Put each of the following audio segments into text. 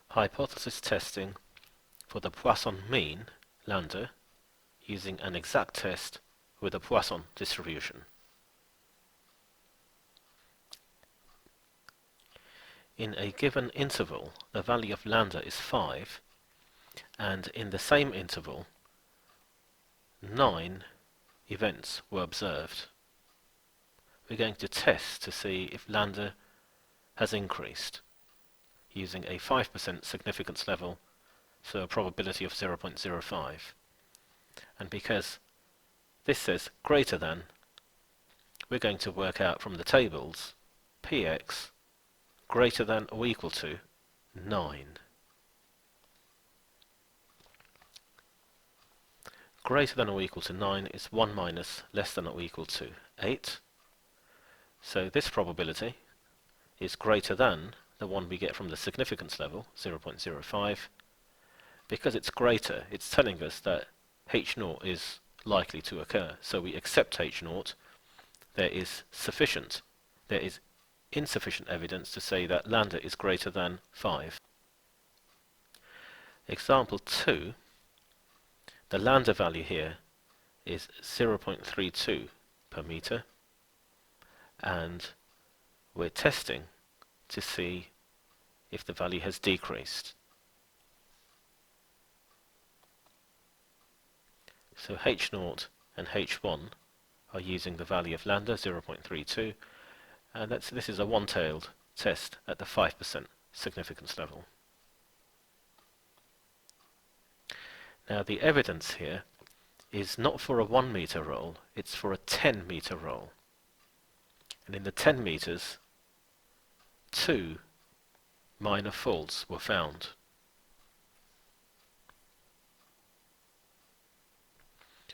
Hypothesis testing for the Poisson mean, lambda, using an exact test with a Poisson distribution. In a given interval, the value of lambda is 5, and in the same interval, 9 events were observed. We're going to test to see if lambda has increased using a 5% significance level, so a probability of 0.05. And because this says greater than, we're going to work out from the tables px greater than or equal to 9. Greater than or equal to 9 is 1 minus less than or equal to 8. So this probability is greater than the one we get from the significance level, 0.05. Because it's greater, it's telling us that H0 is likely to occur. So we accept H0. There is insufficient evidence to say that lambda is greater than 5. Example 2, the lambda value here is 0.32 per meter, and we're testing to see if the value has decreased. So H0 and H1 are using the value of lambda, 0.32, and this is a one-tailed test at the 5% significance level. Now the evidence here is not for a 1 meter roll, it's for a 10 meter roll. And in the 10 meters, 2 minor faults were found.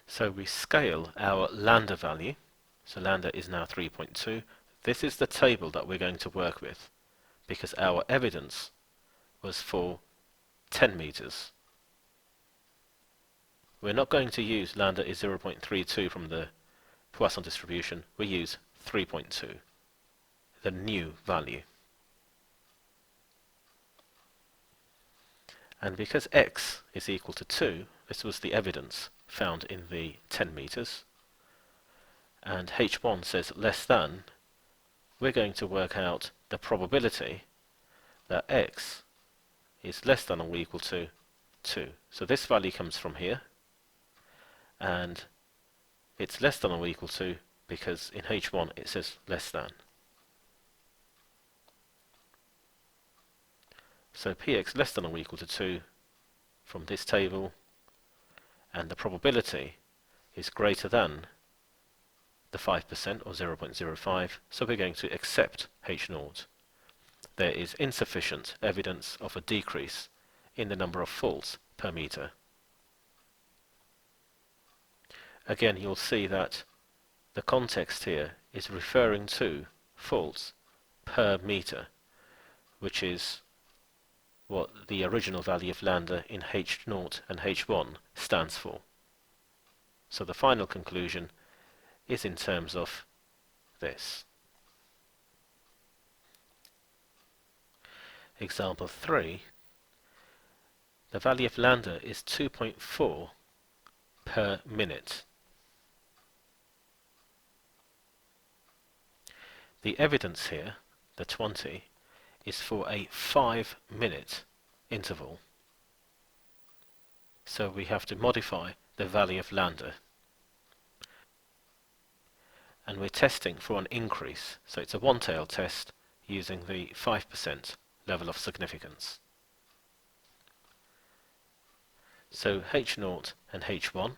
So we scale our lambda value, so lambda is now 3.2. This is the table that we're going to work with, because our evidence was for 10 meters. We're not going to use lambda is 0.32 from the Poisson distribution, we use 3.2, the new value. And because x is equal to 2, this was the evidence found in the 10 meters, and H1 says less than, we're going to work out the probability that x is less than or equal to 2. So this value comes from here, and it's less than or equal to because in H1 it says less than. So px less than or equal to 2 from this table, and the probability is greater than the 5% or 0.05, so we're going to accept H0. There is insufficient evidence of a decrease in the number of faults per meter. Again, you'll see that the context here is referring to faults per meter, which is what the original value of lambda in H0 and H1 stands for. So the final conclusion is in terms of this. Example 3, the value of lambda is 2.4 per minute. The evidence here, the 20, is for a 5-minute interval. So we have to modify the value of lambda. And we're testing for an increase. So it's a one-tailed test using the 5% level of significance. So H0 and H1,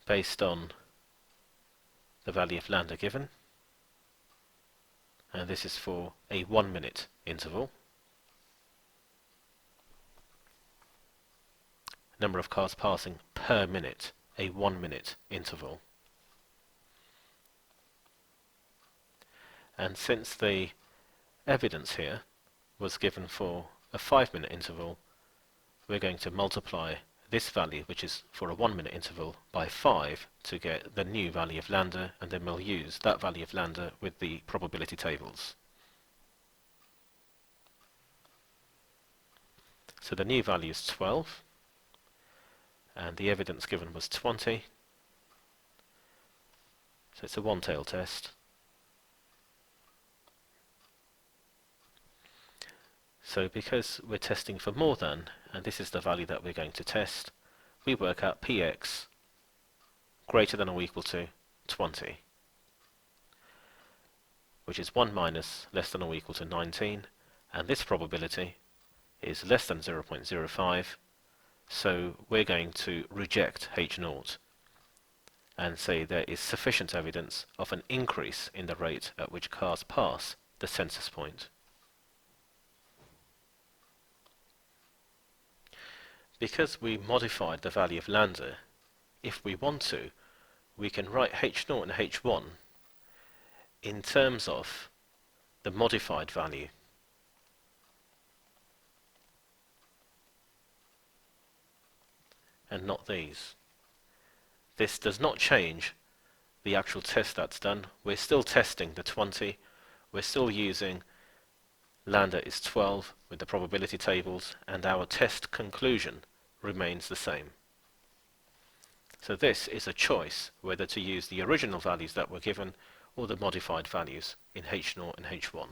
based on the value of lambda given, and this is for a 1-minute interval. Number of cars passing per minute, a 1-minute interval. And since the evidence here was given for a 5-minute interval, we're going to multiply this value, which is for a 1-minute interval, by 5 to get the new value of lambda, and then we'll use that value of lambda with the probability tables. So the new value is 12, and the evidence given was 20. So it's a one-tailed test. So because we're testing for more than, and this is the value that we're going to test, we work out px greater than or equal to 20, which is 1 minus less than or equal to 19, and this probability is less than 0.05, so we're going to reject H0 and say there is sufficient evidence of an increase in the rate at which cars pass the census point. Because we modified the value of lambda, if we want to, we can write H0 and H1 in terms of the modified value. And not these. This does not change the actual test that's done. We're still testing the 20. We're still using lambda is 12 with the probability tables, and our test conclusion remains the same. So this is a choice whether to use the original values that were given or the modified values in H0 and H1.